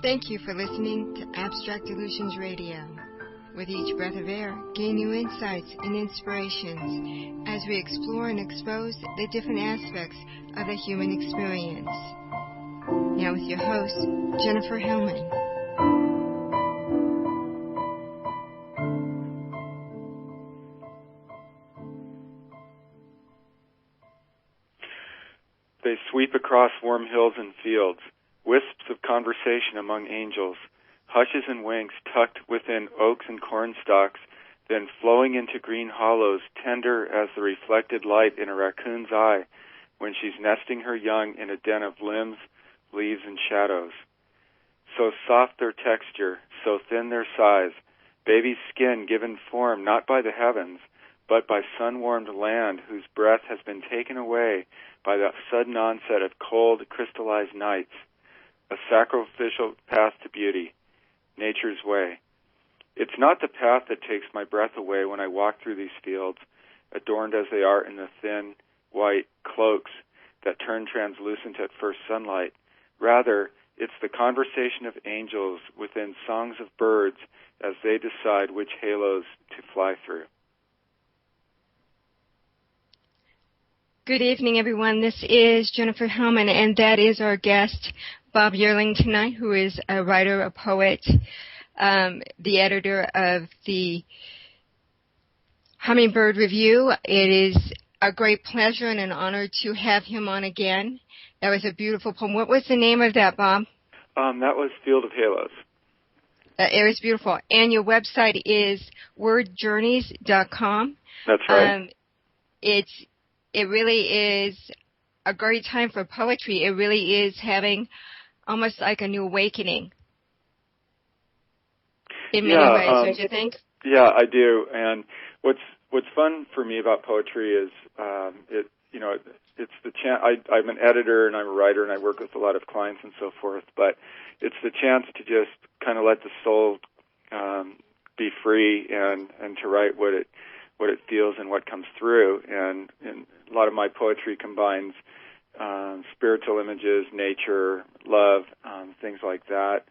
Thank you for listening to Abstract Illusions Radio. With each breath of air, gain new insights and inspirations as we explore and expose the different aspects of the human experience. Now with your host, Jennifer Hellman. They sweep across warm hills and fields, wisps of conversation among angels, hushes and winks tucked within oaks and corn stalks, then flowing into green hollows, tender as the reflected light in a raccoon's eye when she's nesting her young in a den of limbs, leaves, and shadows. So soft their texture, so thin their size, baby's skin given form not by the heavens, but by sun-warmed land whose breath has been taken away by the sudden onset of cold, crystallized nights, a sacrificial path to beauty, nature's way. It's not the path that takes my breath away when I walk through these fields, adorned as they are in the thin, white cloaks that turn translucent at first sunlight. Rather, it's the conversation of angels within songs of birds as they decide which halos to fly through. Good evening, everyone. This is Jennifer Hellman, and that is our guest, Bob Yearling, tonight, who is a writer, a poet, the editor of the Hummingbird Review. It is a great pleasure and an honor to have him on again. That was a beautiful poem. What was the name of that, Bob? That was Field of Halos. It was beautiful. And your website is wordjourneys.com. That's right. It really is a great time for poetry. It really is having almost like a new awakening in many ways, don't you think? Yeah, I do. And what's fun for me about poetry is it's the chance. I'm an editor and I'm a writer and I work with a lot of clients and so forth. But it's the chance to just kind of let the soul be free and to write what it feels and what comes through. And a lot of my poetry combines spiritual images, nature, love, things like that.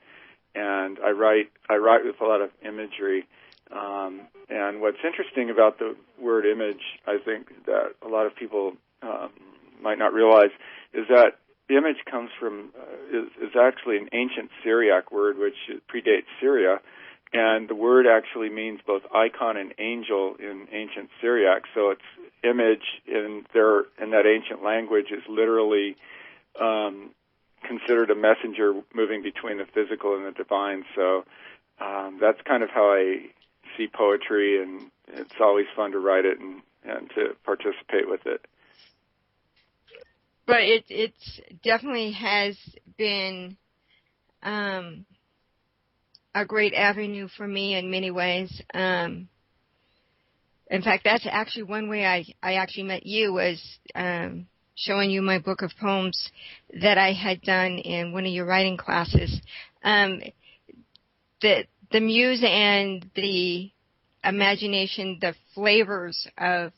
And I write with a lot of imagery. And what's interesting about the word image, I think that a lot of people might not realize, is that the image comes from is actually an ancient Syriac word which predates Syria. And the word actually means both icon and angel in ancient Syriac. So it's image in that ancient language is literally considered a messenger moving between the physical and the divine. So that's kind of how I see poetry, and it's always fun to write it and to participate with it. But it definitely has been a great avenue for me in many ways. In fact, that's actually one way I actually met you, was showing you my book of poems that I had done in one of your writing classes. The muse and the imagination, the flavors of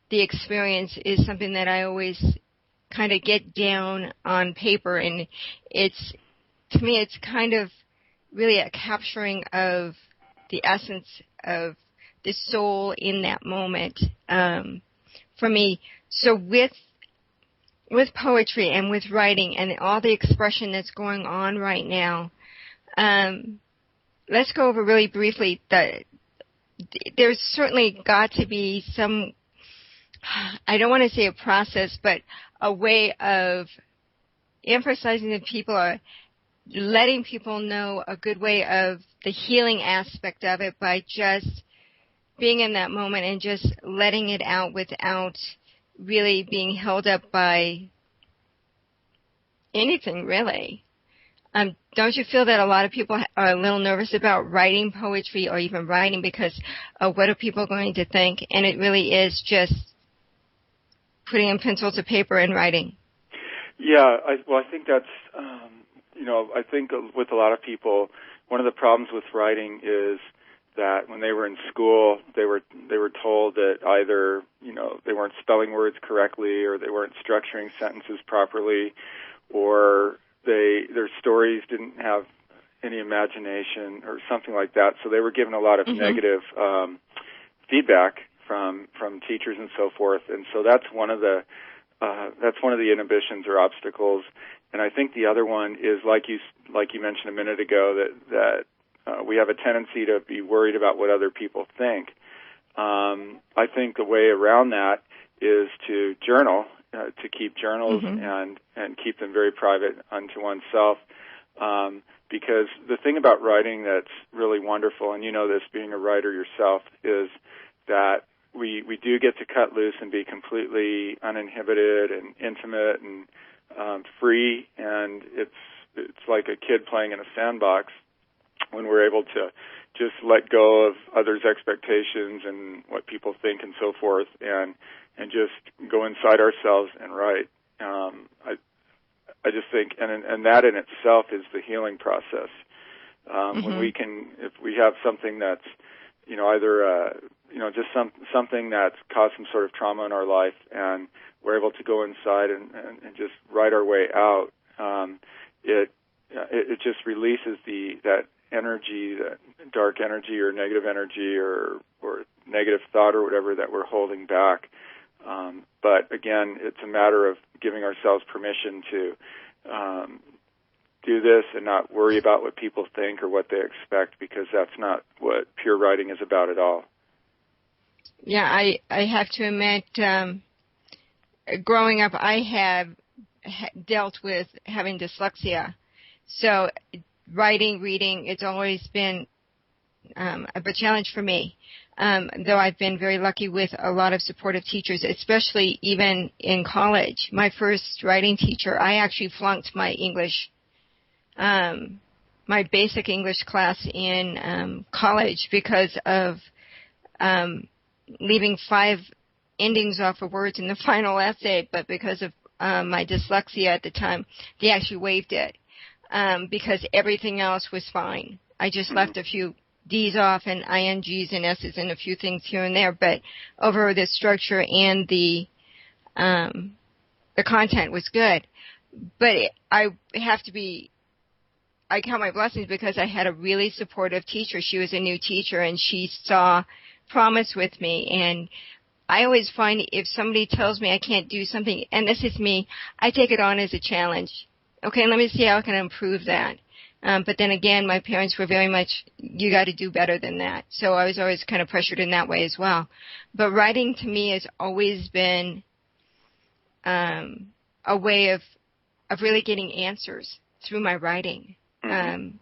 the experience is something that I always kind of get down on paper, and to me it's kind of really a capturing of the essence of the soul in that moment for me. So with poetry and with writing and all the expression that's going on right now, let's go over really briefly there's certainly got to be some, I don't want to say a process, but a way of emphasizing that people are letting people know a good way of the healing aspect of it by just being in that moment and just letting it out without really being held up by anything, really. Don't you feel that a lot of people are a little nervous about writing poetry or even writing because of what are people going to think? And it really is just putting in pencil to paper and writing. Yeah, I think that's, I think with a lot of people, one of the problems with writing is that when they were in school, they were told that either, they weren't spelling words correctly, or they weren't structuring sentences properly, or their stories didn't have any imagination or something like that. So they were given a lot of Mm-hmm. negative feedback from teachers and so forth. And so that's one of the inhibitions or obstacles. And I think the other one is like you mentioned a minute ago that we have a tendency to be worried about what other people think. I think the way around that is to journal, to keep journals Mm-hmm. and keep them very private unto oneself. Because the thing about writing that's really wonderful, and you know this being a writer yourself, is that we do get to cut loose and be completely uninhibited and intimate and free, and it's like a kid playing in a sandbox when we're able to just let go of others' expectations and what people think and so forth, and just go inside ourselves and write. I just think, and that in itself is the healing process. When we can, if we have something that's, either just something that's caused some sort of trauma in our life, and we're able to go inside and just write our way out, it just releases that energy, that dark energy or negative energy or negative thought or whatever that we're holding back. But again, it's a matter of giving ourselves permission to do this and not worry about what people think or what they expect, because that's not what pure writing is about at all. Yeah, I have to admit, growing up, I have dealt with having dyslexia. So writing, reading, it's always been a challenge for me, though I've been very lucky with a lot of supportive teachers, especially even in college. My first writing teacher, I actually flunked my English, my basic English class in college because of leaving 5 endings off of words in the final essay, but because of my dyslexia at the time, they actually waived it because everything else was fine. I just left a few D's off and INGs and S's and a few things here and there, but over the structure and the content was good. But I count my blessings because I had a really supportive teacher. She was a new teacher, and she saw promise with me. And I always find if somebody tells me I can't do something, and this is me, I take it on as a challenge. Okay, let me see how I can improve that. But then again, my parents were very much, you got to do better than that. So I was always kind of pressured in that way as well. But writing to me has always been a way of really getting answers through my writing.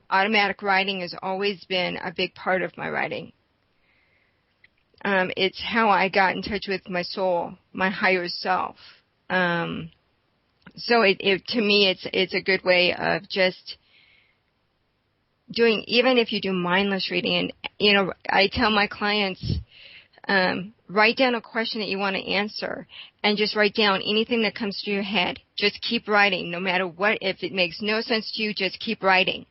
Automatic writing has always been a big part of my writing. It's how I got in touch with my soul, my higher self. So to me, it's a good way of just doing, even if you do mindless reading. And, I tell my clients, write down a question that you want to answer and just write down anything that comes to your head. Just keep writing no matter what. If it makes no sense to you, just keep writing.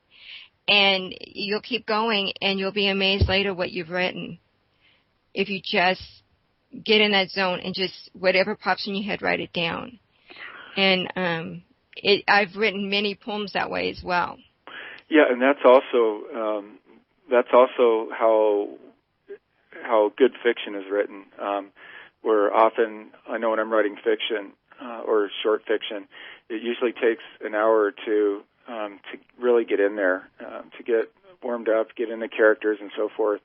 And you'll keep going, and you'll be amazed later what you've written. If you just get in that zone and just whatever pops in your head, write it down. And I've written many poems that way as well. Yeah, and that's also how good fiction is written. Where often, I know when I'm writing fiction or short fiction, it usually takes an hour or two to really get in there, to get warmed up, get in the characters and so forth.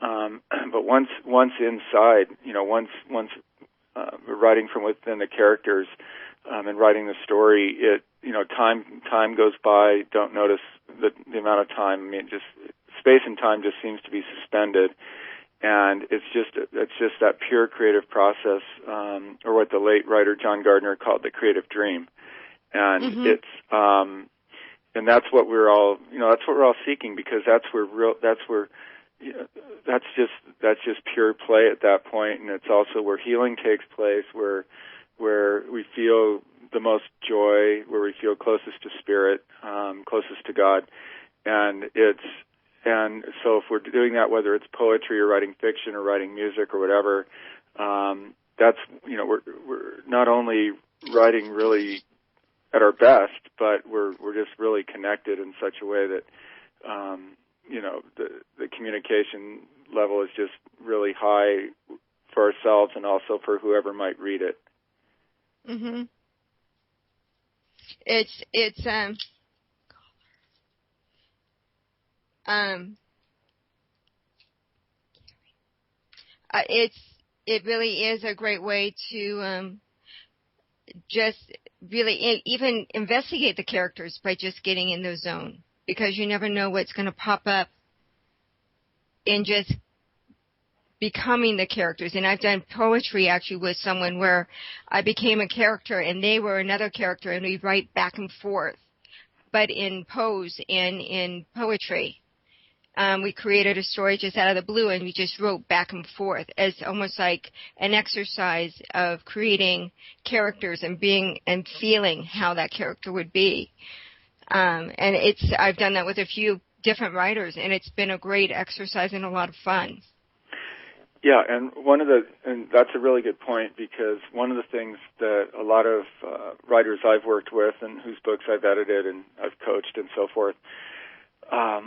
But once inside, once we're writing from within the characters and writing the story, time goes by. Don't notice the amount of time. I mean, just space and time just seems to be suspended, and it's just that pure creative process, or what the late writer John Gardner called the creative dream, and it's and that's what we're all seeking, because that's just pure play at that point, and it's also where healing takes place, where we feel the most joy, where we feel closest to spirit, closest to God, and so if we're doing that, whether it's poetry or writing fiction or writing music or whatever, that's we're not only writing really at our best, but we're just really connected in such a way that the communication level is just really high for ourselves and also for whoever might read it. Mhm. It really is a great way to just really even investigate the characters by just getting in the zone, because you never know what's going to pop up in just becoming the characters. And I've done poetry actually with someone where I became a character and they were another character, and we write back and forth, but in prose and in poetry. We created a story just out of the blue, and we just wrote back and forth as almost like an exercise of creating characters and being and feeling how that character would be. And I've done that with a few different writers, and it's been a great exercise and a lot of fun. Yeah, and that's a really good point, because one of the things that a lot of writers I've worked with and whose books I've edited and I've coached and so forth,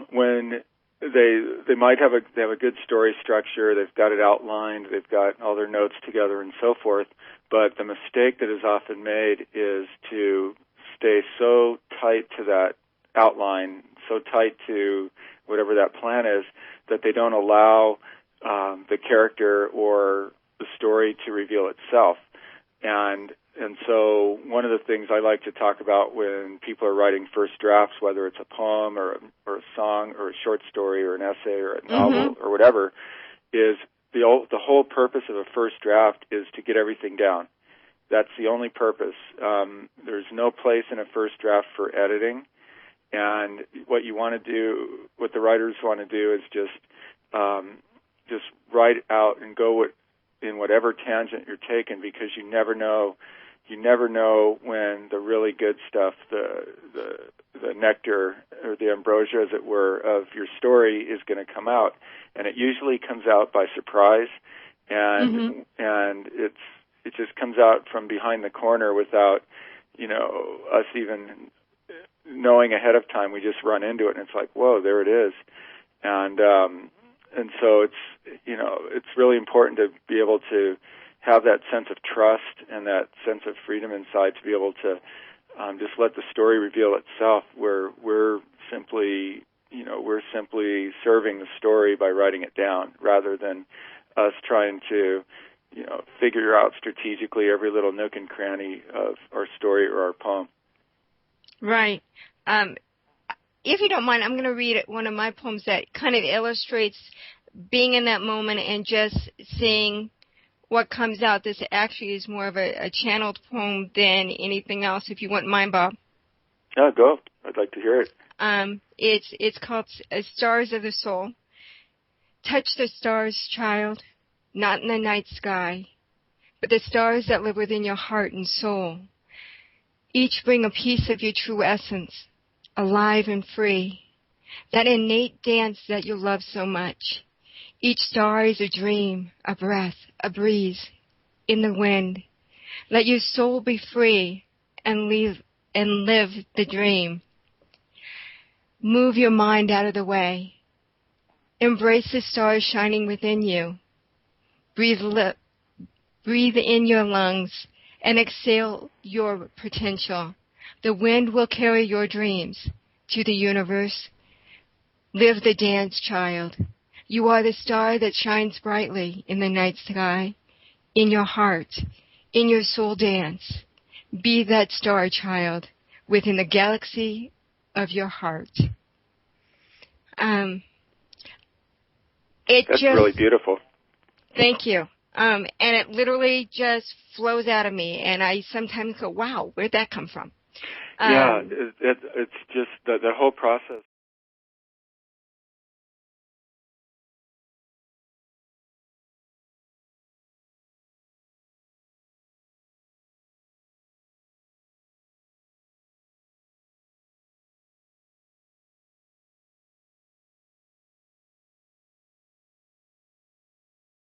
when they might have a good story structure, they've got it outlined, they've got all their notes together and so forth, but the mistake that is often made is to stay so tight to that outline, so tight to whatever that plan is, that they don't allow the character or the story to reveal itself. And so one of the things I like to talk about when people are writing first drafts, whether it's a poem or a song or a short story or an essay or a novel or whatever, is the whole purpose of a first draft is to get everything down. That's the only purpose. There's no place in a first draft for editing. And what the writers want to do is just write out and go in whatever tangent you're taking, because you never know when the really good stuff, the nectar or the ambrosia, as it were, of your story is going to come out, and it usually comes out by surprise, and it just comes out from behind the corner without us even knowing ahead of time. We just run into it, and it's like, whoa, there it is, and so it's really important to be able to have that sense of trust and that sense of freedom inside to be able to just let the story reveal itself, where we're simply serving the story by writing it down, rather than us trying to figure out strategically every little nook and cranny of our story or our poem. Right. If you don't mind, I'm going to read one of my poems that kind of illustrates being in that moment and just seeing what comes out. This actually is more of a channeled poem than anything else, if you wouldn't mind, Bob. Yeah, go. I'd like to hear it. It's called Stars of the Soul. Touch the stars, child, not in the night sky, but the stars that live within your heart and soul. Each bring a piece of your true essence, alive and free, that innate dance that you love so much. Each star is a dream, a breath, a breeze in the wind. Let your soul be free and live the dream. Move your mind out of the way. Embrace the stars shining within you. Breathe in your lungs and exhale your potential. The wind will carry your dreams to the universe. Live the dance, child. You are the star that shines brightly in the night sky, in your heart, in your soul dance. Be that star, child, within the galaxy of your heart. That's really beautiful. Thank you. And it literally just flows out of me, and I sometimes go, wow, where'd that come from? It's just the whole process